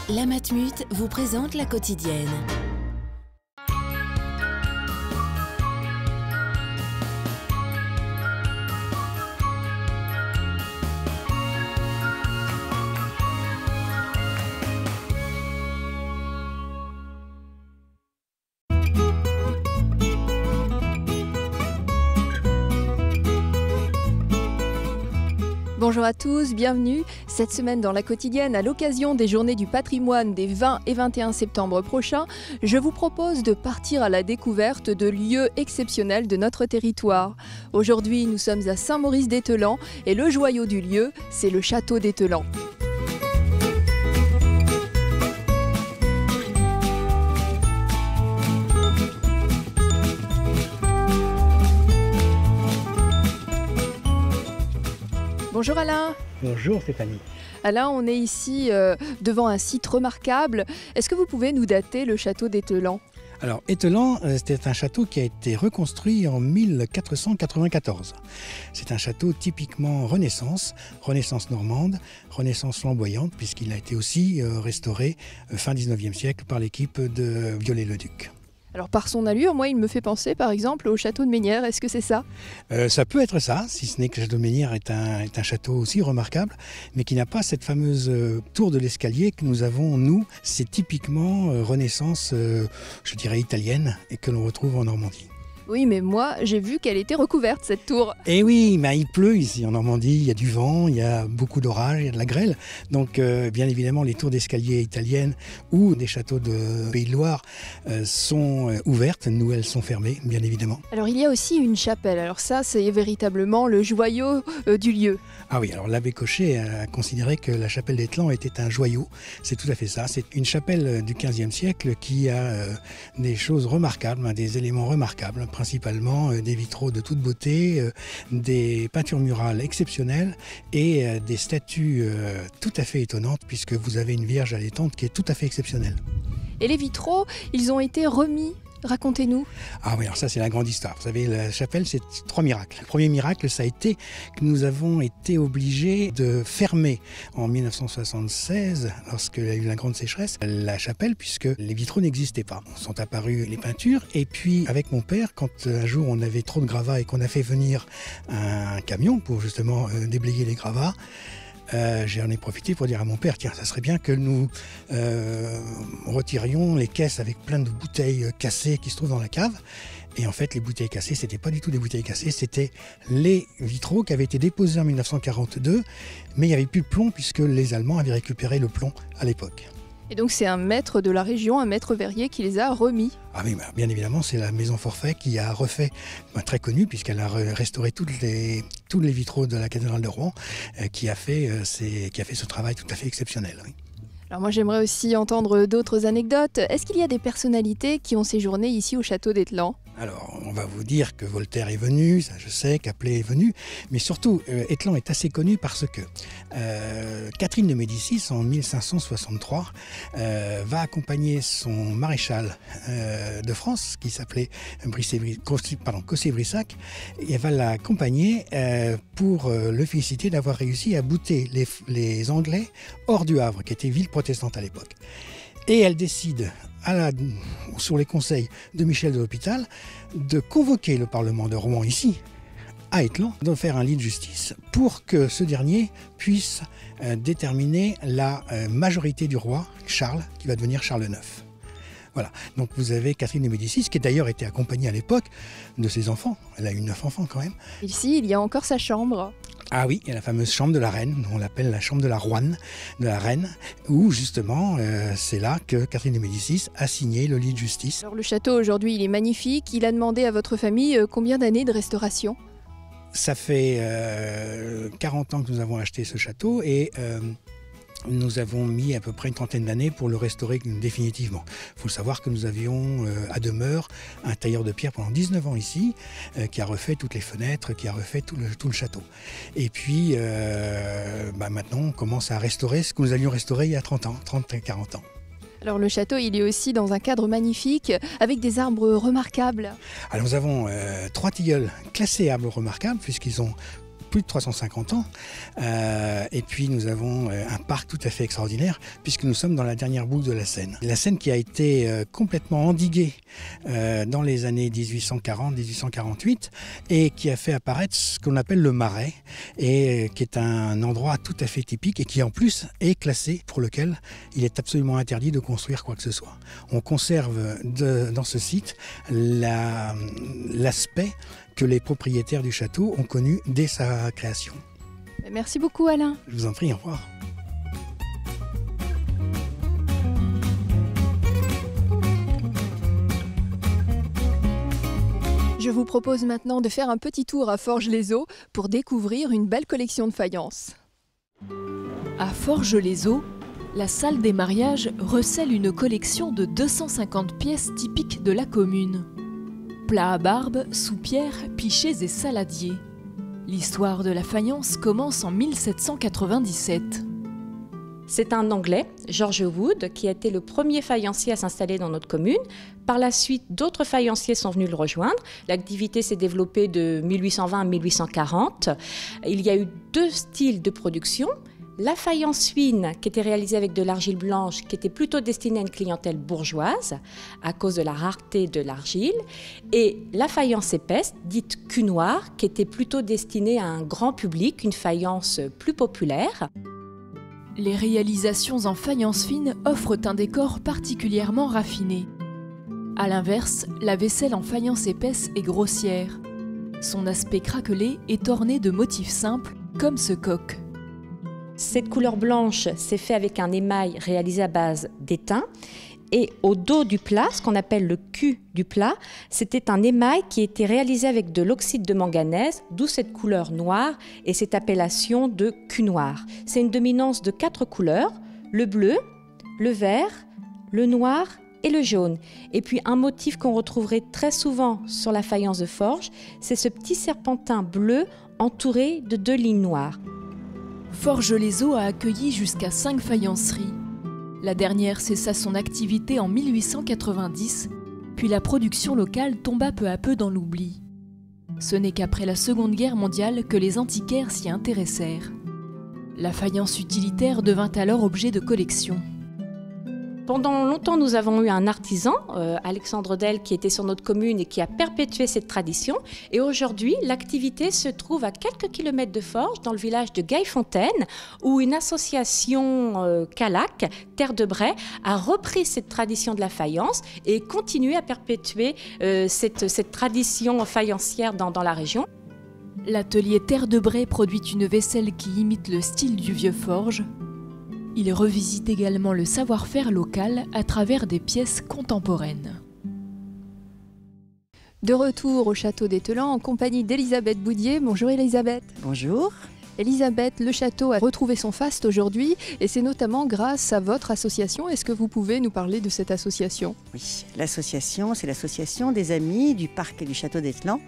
La Matmut vous présente la quotidienne. Bonjour à tous, bienvenue. Cette semaine dans la quotidienne, à l'occasion des Journées du patrimoine des 20 et 21 septembre prochains, je vous propose de partir à la découverte de lieux exceptionnels de notre territoire. Aujourd'hui, nous sommes à Saint-Maurice-d'Ételan et le joyau du lieu, c'est le château d'Ételan. Bonjour Alain. Bonjour Stéphanie. Alain, on est ici devant un site remarquable. Est-ce que vous pouvez nous dater le château d'Ételan ? Alors Ételan, c'était un château qui a été reconstruit en 1494. C'est un château typiquement Renaissance normande, Renaissance flamboyante, puisqu'il a été aussi restauré fin 19e siècle par l'équipe de Viollet-le-Duc. Alors par son allure, moi il me fait penser par exemple au château de Mesnières, est-ce que c'est ça ? Ça peut être ça, si ce n'est que le château de Mesnières est un château aussi remarquable, mais qui n'a pas cette fameuse tour de l'escalier que nous avons, nous. C'est typiquement Renaissance, je dirais italienne, et que l'on retrouve en Normandie. Oui, mais moi, j'ai vu qu'elle était recouverte, cette tour. Et oui, mais il pleut ici en Normandie, il y a du vent, il y a beaucoup d'orage, il y a de la grêle. Donc, bien évidemment, les tours d'escalier italiennes ou des châteaux de Pays de Loire sont ouvertes. Nous, elles sont fermées, bien évidemment. Alors, il y a aussi une chapelle. Alors ça, c'est véritablement le joyau du lieu. Ah oui, alors l'abbé Cochet a considéré que la chapelle d'Ételan était un joyau. C'est tout à fait ça. C'est une chapelle du XVe siècle qui a des choses remarquables, des éléments remarquables, principalement des vitraux de toute beauté, des peintures murales exceptionnelles et des statues tout à fait étonnantes, puisque vous avez une Vierge allaitante qui est tout à fait exceptionnelle. Et les vitraux, ils ont été remis. Racontez-nous. Ah oui, alors ça c'est la grande histoire. Vous savez, la chapelle, c'est 3 miracles. Le premier miracle, ça a été que nous avons été obligés de fermer en 1976, lorsqu'il y a eu la grande sécheresse, la chapelle, puisque les vitraux n'existaient pas. Sont apparues les peintures, et puis avec mon père, quand un jour on avait trop de gravats et qu'on a fait venir un camion pour justement déblayer les gravats, j'en ai profité pour dire à mon père, tiens, ça serait bien que nous retirions les caisses avec plein de bouteilles cassées qui se trouvent dans la cave. Et en fait, les bouteilles cassées, c'était pas du tout des bouteilles cassées, c'était les vitraux qui avaient été déposés en 1942, mais il n'y avait plus de plomb puisque les Allemands avaient récupéré le plomb à l'époque. Et donc c'est un maître de la région, un maître verrier qui les a remis. Ah oui, bien évidemment, c'est la maison Forfait qui a refait, très connue, puisqu'elle a restauré tous les vitraux de la cathédrale de Rouen, qui a fait ce travail tout à fait exceptionnel. Oui. Alors moi j'aimerais aussi entendre d'autres anecdotes. Est-ce qu'il y a des personnalités qui ont séjourné ici au château d'Ételan ? Alors, on va vous dire que Voltaire est venu, ça je sais, Caplet est venu, mais surtout, Ételan est assez connu parce que Catherine de Médicis, en 1563, va accompagner son maréchal de France, qui s'appelait Cossé-Brissac, et elle va l'accompagner pour le féliciter d'avoir réussi à bouter les Anglais hors du Havre, qui était ville protestante à l'époque. Et elle décide, sur les conseils de Michel de l'Hôpital, de convoquer le Parlement de Rouen ici, à Ételan, de faire un lit de justice pour que ce dernier puisse déterminer la majorité du roi, Charles, qui va devenir Charles IX. Voilà, donc vous avez Catherine de Médicis, qui d'ailleurs était accompagnée à l'époque de ses enfants. Elle a eu 9 enfants quand même. Ici, il y a encore sa chambre. Ah oui, il y a la fameuse chambre de la reine, on l'appelle la chambre de la Rouanne, de la reine, où justement c'est là que Catherine de Médicis a signé le lit de justice. Alors le château aujourd'hui il est magnifique, il a demandé à votre famille combien d'années de restauration ? Ça fait 40 ans que nous avons acheté ce château et nous avons mis à peu près une trentaine d'années pour le restaurer définitivement. Il faut savoir que nous avions à demeure un tailleur de pierre pendant 19 ans ici, qui a refait toutes les fenêtres, qui a refait tout le château. Et puis maintenant on commence à restaurer ce que nous avions restauré il y a 30 ans, 30-40 ans. Alors le château, il est aussi dans un cadre magnifique, avec des arbres remarquables. Alors nous avons 3 tilleuls classés arbres remarquables, puisqu'ils ont plus de 350 ans. Et puis nous avons un parc tout à fait extraordinaire puisque nous sommes dans la dernière boucle de la Seine. La Seine qui a été complètement endiguée dans les années 1840-1848 et qui a fait apparaître ce qu'on appelle le Marais et qui est un endroit tout à fait typique et qui en plus est classé pour lequel il est absolument interdit de construire quoi que ce soit. On conserve dans ce site l'aspect que les propriétaires du château ont connu dès sa création. Merci beaucoup Alain. Je vous en prie, au revoir. Je vous propose maintenant de faire un petit tour à Forges-les-Eaux pour découvrir une belle collection de faïences. À Forges-les-Eaux, la salle des mariages recèle une collection de 250 pièces typiques de la commune. Plats à barbe, soupières, pichets et saladiers. L'histoire de la faïence commence en 1797. C'est un Anglais, George Wood, qui a été le premier faïencier à s'installer dans notre commune. Par la suite, d'autres faïenciers sont venus le rejoindre. L'activité s'est développée de 1820 à 1840. Il y a eu 2 styles de production. La faïence fine, qui était réalisée avec de l'argile blanche, qui était plutôt destinée à une clientèle bourgeoise, à cause de la rareté de l'argile, et la faïence épaisse, dite cul noir, qui était plutôt destinée à un grand public, une faïence plus populaire. Les réalisations en faïence fine offrent un décor particulièrement raffiné. A l'inverse, la vaisselle en faïence épaisse est grossière. Son aspect craquelé est orné de motifs simples, comme ce coq. Cette couleur blanche s'est faite avec un émail réalisé à base d'étain. Et au dos du plat, ce qu'on appelle le cul du plat, c'était un émail qui était réalisé avec de l'oxyde de manganèse, d'où cette couleur noire et cette appellation de cul noir. C'est une dominance de 4 couleurs, le bleu, le vert, le noir et le jaune. Et puis un motif qu'on retrouverait très souvent sur la faïence de Forges, c'est ce petit serpentin bleu entouré de 2 lignes noires. Forges-les-Eaux a accueilli jusqu'à 5 faïenceries. La dernière cessa son activité en 1890, puis la production locale tomba peu à peu dans l'oubli. Ce n'est qu'après la Seconde Guerre mondiale que les antiquaires s'y intéressèrent. La faïence utilitaire devint alors objet de collection. Pendant longtemps, nous avons eu un artisan, Alexandre Del, qui était sur notre commune et qui a perpétué cette tradition. Et aujourd'hui, l'activité se trouve à quelques kilomètres de Forges, dans le village de Gaillefontaine, où une association Calac, Terre de Bray, a repris cette tradition de la faïence et continué à perpétuer cette tradition faïencière dans la région. L'atelier Terre de Bray produit une vaisselle qui imite le style du vieux Forges. Il revisite également le savoir-faire local à travers des pièces contemporaines. De retour au château d'Ételan en compagnie d'Elisabeth Boudier. Bonjour Elisabeth. Bonjour. Elisabeth, le château a retrouvé son faste aujourd'hui et c'est notamment grâce à votre association. Est-ce que vous pouvez nous parler de cette association ? Oui, l'association, c'est l'association des Amis du Parc et du Château d'Ételan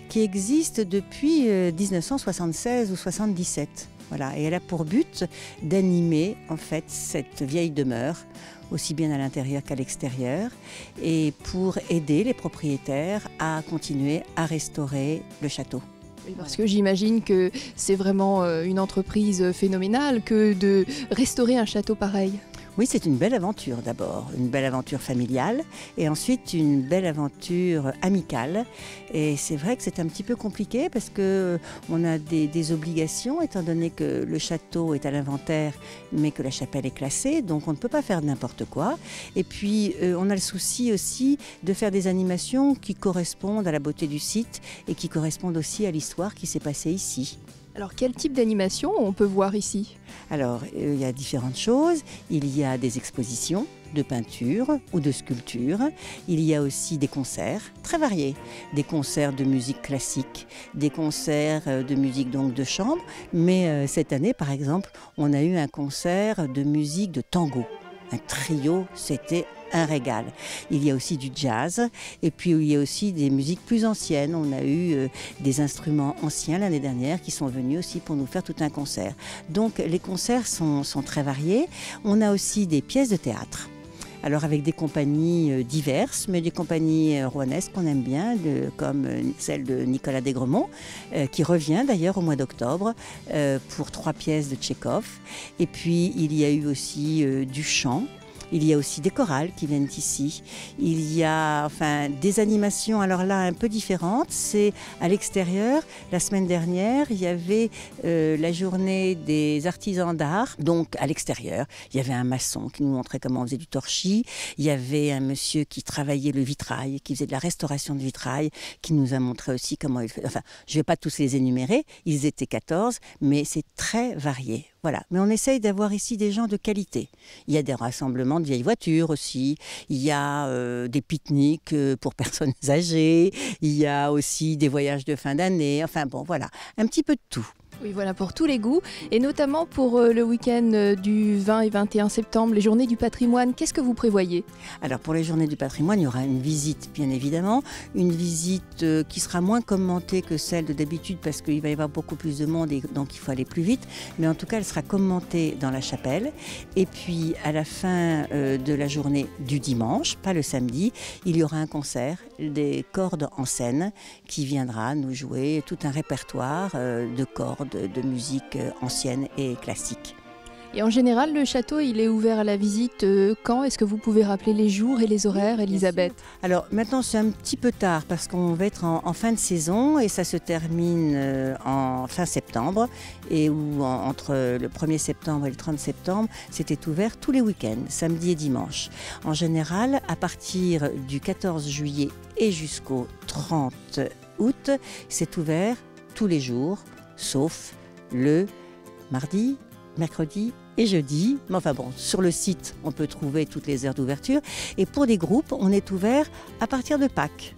qui existe depuis 1976 ou 77. Voilà, et elle a pour but d'animer en fait cette vieille demeure, aussi bien à l'intérieur qu'à l'extérieur, et pour aider les propriétaires à continuer à restaurer le château. Parce que j'imagine que c'est vraiment une entreprise phénoménale que de restaurer un château pareil. Oui, c'est une belle aventure d'abord, une belle aventure familiale et ensuite une belle aventure amicale. Et c'est vrai que c'est un petit peu compliqué parce qu'on a des obligations étant donné que le château est à l'inventaire mais que la chapelle est classée, donc on ne peut pas faire n'importe quoi. Et puis on a le souci aussi de faire des animations qui correspondent à la beauté du site et qui correspondent aussi à l'histoire qui s'est passée ici. Alors quel type d'animation on peut voir ici ? Alors il y a différentes choses, il y a des expositions de peinture ou de sculpture, il y a aussi des concerts très variés, des concerts de musique classique, des concerts de musique donc de chambre, mais cette année par exemple on a eu un concert de musique de tango, un trio, c'était un régal. Il y a aussi du jazz et puis il y a aussi des musiques plus anciennes. On a eu des instruments anciens l'année dernière qui sont venus aussi pour nous faire tout un concert. Donc les concerts sont très variés. On a aussi des pièces de théâtre. Alors avec des compagnies diverses, mais des compagnies rouennaises qu'on aime bien, comme celle de Nicolas Desgremont, qui revient d'ailleurs au mois d'octobre pour 3 pièces de Tchekhov. Et puis il y a eu aussi du chant. Il y a aussi des chorales qui viennent ici. Il y a des animations, alors là, un peu différentes. C'est à l'extérieur. La semaine dernière, il y avait la journée des artisans d'art. Donc, à l'extérieur, il y avait un maçon qui nous montrait comment on faisait du torchis. Il y avait un monsieur qui travaillait le vitrail, qui faisait de la restauration de vitrail, qui nous a montré aussi comment il faisait. Enfin, je ne vais pas tous les énumérer. Ils étaient 14, mais c'est très varié. Voilà. Mais on essaye d'avoir ici des gens de qualité. Il y a des rassemblements de vieilles voitures aussi. Il y a des pique-niques pour personnes âgées. Il y a aussi des voyages de fin d'année. Enfin bon, voilà. Un petit peu de tout. Oui, voilà, pour tous les goûts, et notamment pour le week-end du 20 et 21 septembre, les journées du patrimoine. Qu'est-ce que vous prévoyez ? Alors pour les journées du patrimoine, il y aura une visite, bien évidemment, une visite qui sera moins commentée que celle de d'habitude parce qu'il va y avoir beaucoup plus de monde et donc il faut aller plus vite, mais en tout cas elle sera commentée dans la chapelle. Et puis à la fin de la journée du dimanche, pas le samedi, il y aura un concert des cordes en scène qui viendra nous jouer tout un répertoire de cordes, de musique ancienne et classique. Et en général, le château, il est ouvert à la visite quand ? Est-ce que vous pouvez rappeler les jours et les horaires, Elisabeth ? Alors maintenant, c'est un petit peu tard parce qu'on va être en fin de saison et ça se termine en fin septembre. Et entre le 1er septembre et le 30 septembre, c'était ouvert tous les week-ends, samedi et dimanche. En général, à partir du 14 juillet et jusqu'au 30 août, c'est ouvert tous les jours, sauf le mardi, mercredi et jeudi. Mais enfin bon, sur le site, on peut trouver toutes les heures d'ouverture. Et pour des groupes, on est ouvert à partir de Pâques.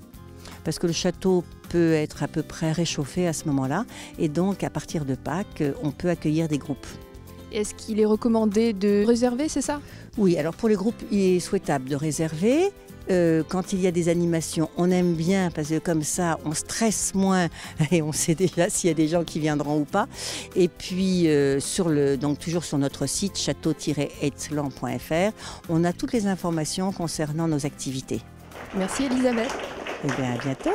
Parce que le château peut être à peu près réchauffé à ce moment-là. Et donc, à partir de Pâques, on peut accueillir des groupes. Est-ce qu'il est recommandé de réserver, c'est ça ? Oui, alors pour les groupes, il est souhaitable de réserver. Quand il y a des animations, on aime bien parce que comme ça, on stresse moins et on sait déjà s'il y a des gens qui viendront ou pas. Et puis, donc toujours sur notre site château-etzelan.fr, on a toutes les informations concernant nos activités. Merci Elisabeth. Eh bien, à bientôt.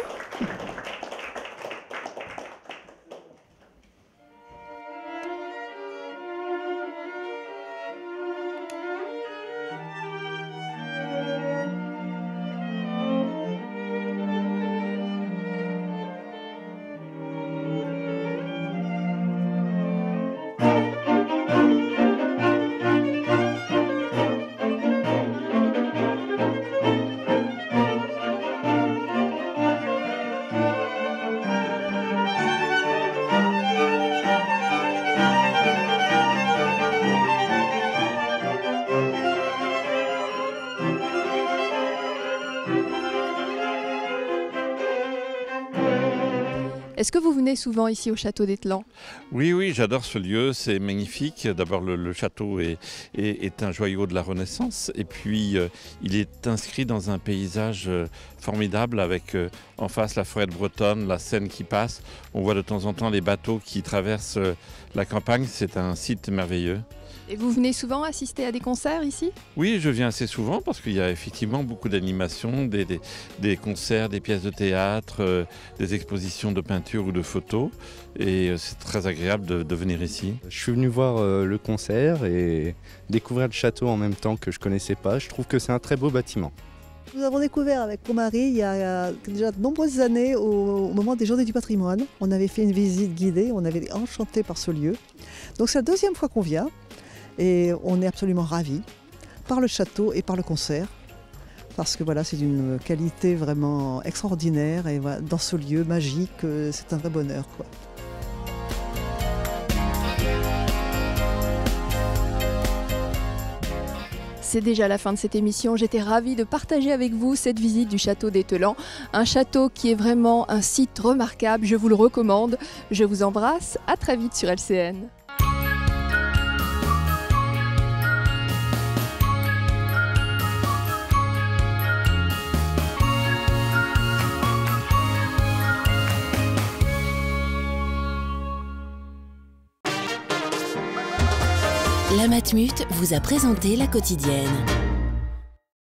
Est-ce que vous venez souvent ici au château d'Etzelan ? Oui, j'adore ce lieu, c'est magnifique. D'abord, le château est un joyau de la Renaissance et puis il est inscrit dans un paysage formidable avec en face la forêt de Bretonne, la Seine qui passe. On voit de temps en temps les bateaux qui traversent la campagne, c'est un site merveilleux. Et vous venez souvent assister à des concerts ici ? Oui, je viens assez souvent parce qu'il y a effectivement beaucoup d'animations, des concerts, des pièces de théâtre, des expositions de peinture ou de photos. Et c'est très agréable de venir ici. Je suis venu voir le concert et découvrir le château en même temps que je ne connaissais pas. Je trouve que c'est un très beau bâtiment. Nous avons découvert avec mon mari il y a déjà de nombreuses années au moment des Journées du patrimoine. On avait fait une visite guidée, on avait été enchantés par ce lieu. Donc c'est la deuxième fois qu'on vient. Et on est absolument ravis par le château et par le concert parce que voilà, c'est d'une qualité vraiment extraordinaire et voilà, dans ce lieu magique, c'est un vrai bonheur, quoi. C'est déjà la fin de cette émission. J'étais ravie de partager avec vous cette visite du château d'Etzelan. Un château qui est vraiment un site remarquable. Je vous le recommande. Je vous embrasse. À très vite sur LCN. La Matmut vous a présenté La Quotidienne.